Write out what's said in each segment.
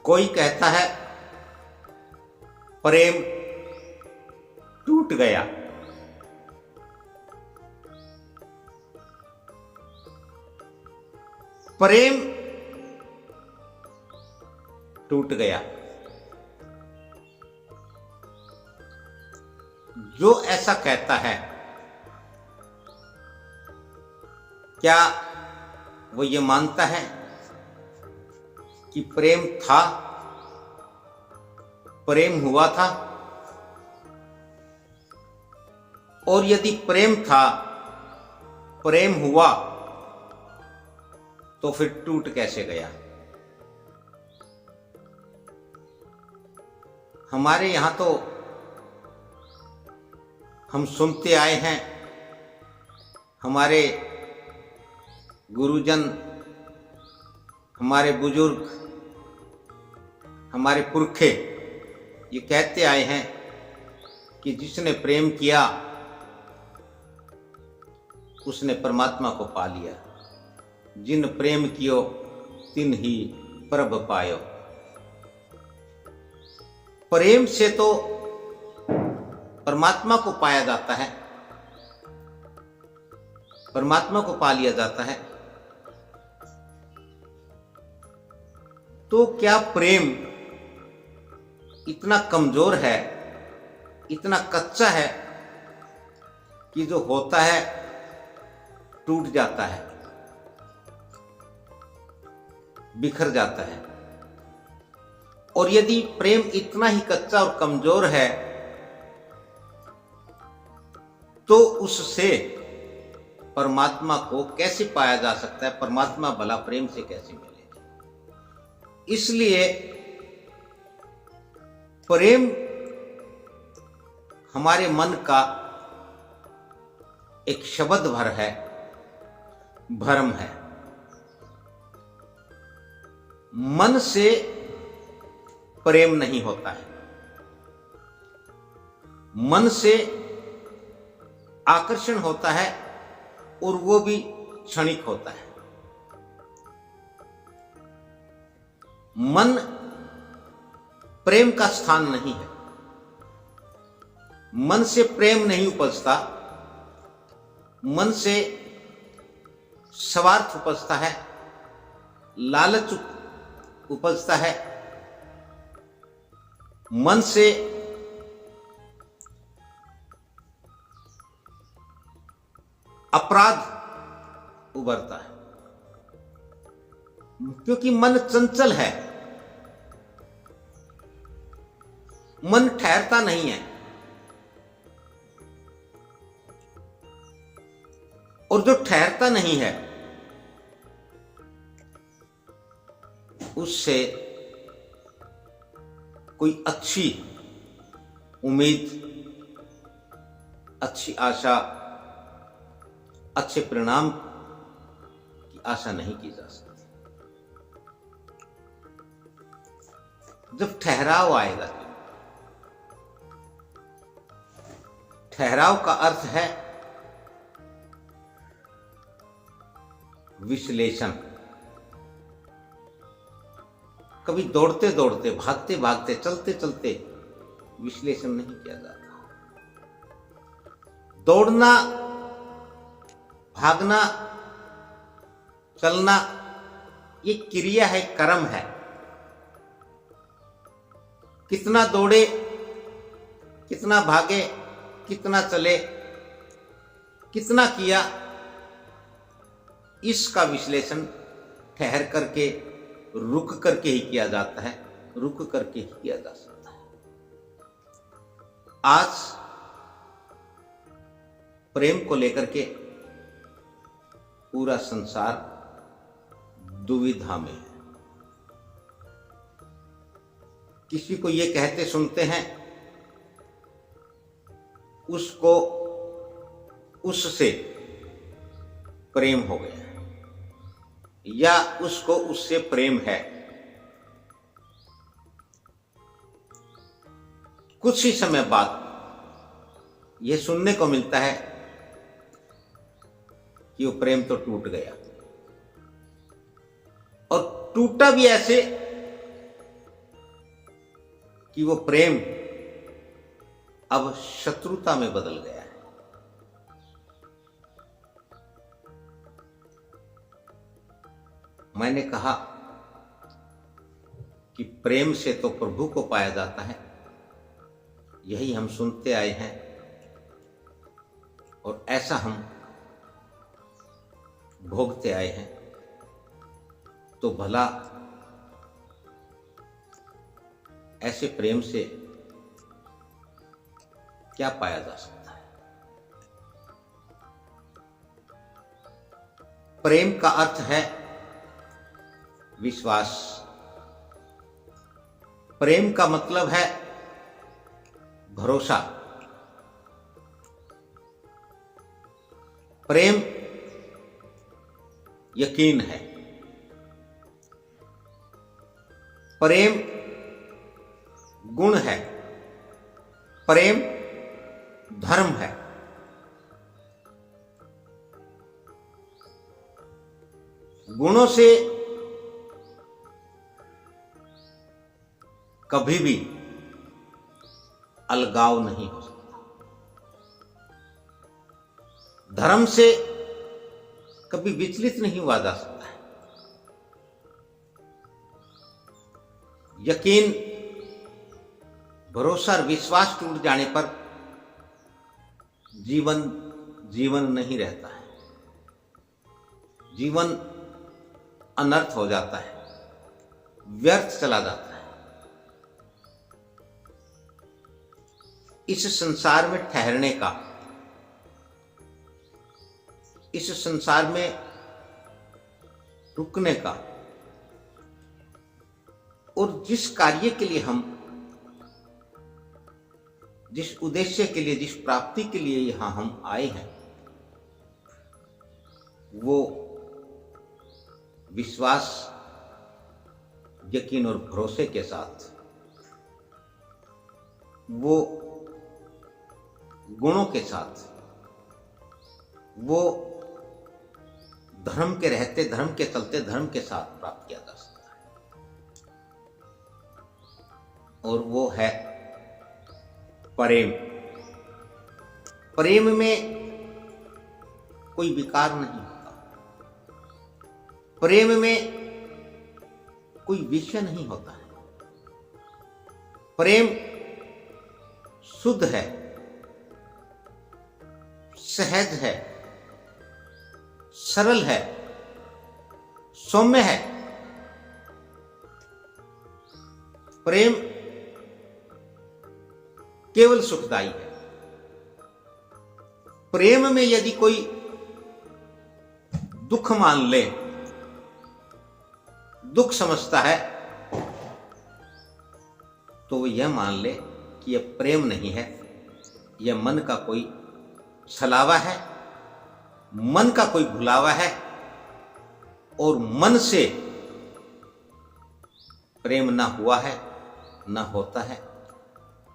कोई कहता है प्रेम टूट गया, प्रेम टूट गया। जो ऐसा कहता है, क्या वो ये मानता है कि प्रेम था, प्रेम हुआ था? और यदि प्रेम था, प्रेम हुआ, तो फिर टूट कैसे गया? हमारे यहां तो हम सुनते आए हैं, हमारे गुरुजन, हमारे बुजुर्ग, हमारे पुरखे ये कहते आए हैं कि जिसने प्रेम किया उसने परमात्मा को पा लिया। जिन प्रेम कियो तिन ही प्रभ पायो। प्रेम से तो परमात्मा को पाया जाता है, परमात्मा को पा लिया जाता है। तो क्या प्रेम इतना कमजोर है, इतना कच्चा है कि जो होता है टूट जाता है, बिखर जाता है? और यदि प्रेम इतना ही कच्चा और कमजोर है तो उससे परमात्मा को कैसे पाया जा सकता है? परमात्मा भला प्रेम से कैसे मिलेगी? इसलिए प्रेम हमारे मन का एक शब्द भर है, भ्रम है। मन से प्रेम नहीं होता है, मन से आकर्षण होता है और वो भी क्षणिक होता है। मन प्रेम का स्थान नहीं है, मन से प्रेम नहीं उपजता, मन से स्वार्थ उपजता है, लालच उपजता है, मन से अपराध उभरता है, क्योंकि मन चंचल है, मन ठहरता नहीं है। और जो ठहरता नहीं है उससे कोई अच्छी उम्मीद, अच्छी आशा, अच्छे परिणाम की आशा नहीं की जा सकती। जब ठहराव आएगा, ठहराव का अर्थ है विश्लेषण। कभी दौड़ते दौड़ते, भागते भागते, चलते चलते विश्लेषण नहीं किया जाता। दौड़ना, भागना, चलना ये क्रिया है, कर्म है। कितना दौड़े, कितना भागे, कितना चले, कितना किया, इसका विश्लेषण ठहर करके, रुक करके ही किया जाता है, रुक करके ही किया जा सकता है। आज प्रेम को लेकर के पूरा संसार दुविधा में है। किसी को ये कहते सुनते हैं उसको उससे प्रेम हो गया या उसको उससे प्रेम है। कुछ ही समय बाद यह सुनने को मिलता है कि वो प्रेम तो टूट गया, और टूटा भी ऐसे कि वो प्रेम अब शत्रुता में बदल गया है। मैंने कहा कि प्रेम से तो प्रभु को पाया जाता है, यही हम सुनते आए हैं और ऐसा हम भोगते आए हैं। तो भला ऐसे प्रेम से क्या पाया जा सकता है? प्रेम का अर्थ है विश्वास। प्रेम का मतलब है भरोसा। प्रेम यकीन है। प्रेम गुण है। प्रेम धर्म है। गुणों से कभी भी अलगाव नहीं हो सकता। धर्म से कभी विचलित नहीं हुआ जा सकता है। यकीन, भरोसा और विश्वास टूट जाने पर जीवन नहीं रहता है। जीवन अनर्थ हो जाता है, व्यर्थ चला जाता है। इस संसार में ठहरने का, इस संसार में रुकने का और जिस कार्य के लिए हम, जिस उद्देश्य के लिए, जिस प्राप्ति के लिए यहां हम आए हैं, वो विश्वास, यकीन और भरोसे के साथ, वो गुणों के साथ, वो धर्म के रहते, धर्म के चलते, धर्म के साथ प्राप्त किया जा सकता है। और वो है प्रेम। प्रेम में कोई विकार नहीं होता। प्रेम में कोई विषय नहीं होता है। प्रेम शुद्ध है, सहज है, सरल है, सौम्य है। प्रेम केवल सुखदायी है। प्रेम में यदि कोई दुख मान ले, दुख समझता है, तो वो यह मान ले कि यह प्रेम नहीं है, यह मन का कोई छलावा है, मन का कोई भुलावा है और मन से प्रेम ना हुआ है, ना होता है।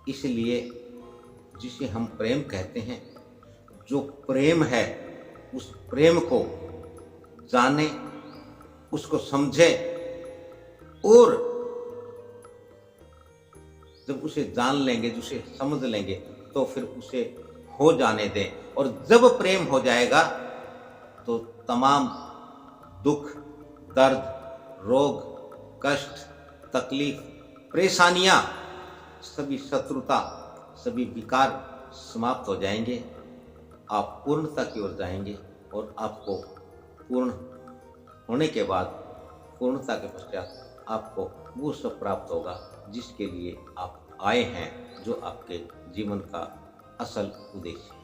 इसलिए जिसे हम प्रेम कहते हैं, जो प्रेम है उस प्रेम को जाने, उसको समझे और जब उसे जान लेंगे, उसे समझ लेंगे, तो फिर उसे हो जाने दें। और जब प्रेम हो जाएगा तो तमाम दुख, दर्द, रोग, कष्ट, तकलीफ, परेशानियां, सभी शत्रुता, सभी विकार समाप्त हो जाएंगे। आप पूर्णता की ओर जाएंगे और आपको पूर्ण होने के बाद, पूर्णता के पश्चात आपको वो सब प्राप्त होगा जिसके लिए आप आए हैं, जो आपके जीवन का असल उद्देश्य है।